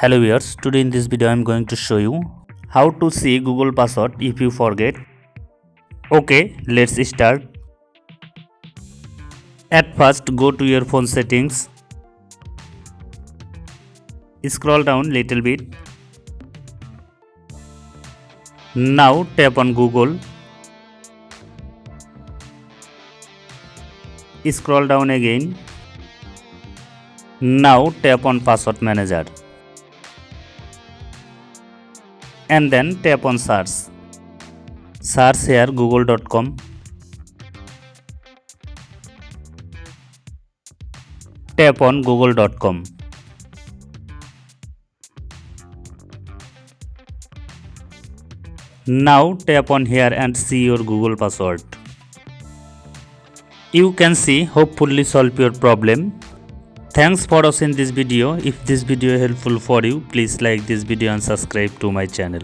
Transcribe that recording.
Hello viewers, today in this video I am going to show you how to see Google password if you forget. Okay, let's start. At first go to your phone settings. Scroll down little bit. Now tap on Google. Scroll down again. Now tap on password manager. And then tap on search. Search here google.com. Tap on google.com. Now tap on here and see your Google password. You can see hopefully solve your problem. Thanks for watching this video. If this video helpful for you, please like this video and subscribe to my channel.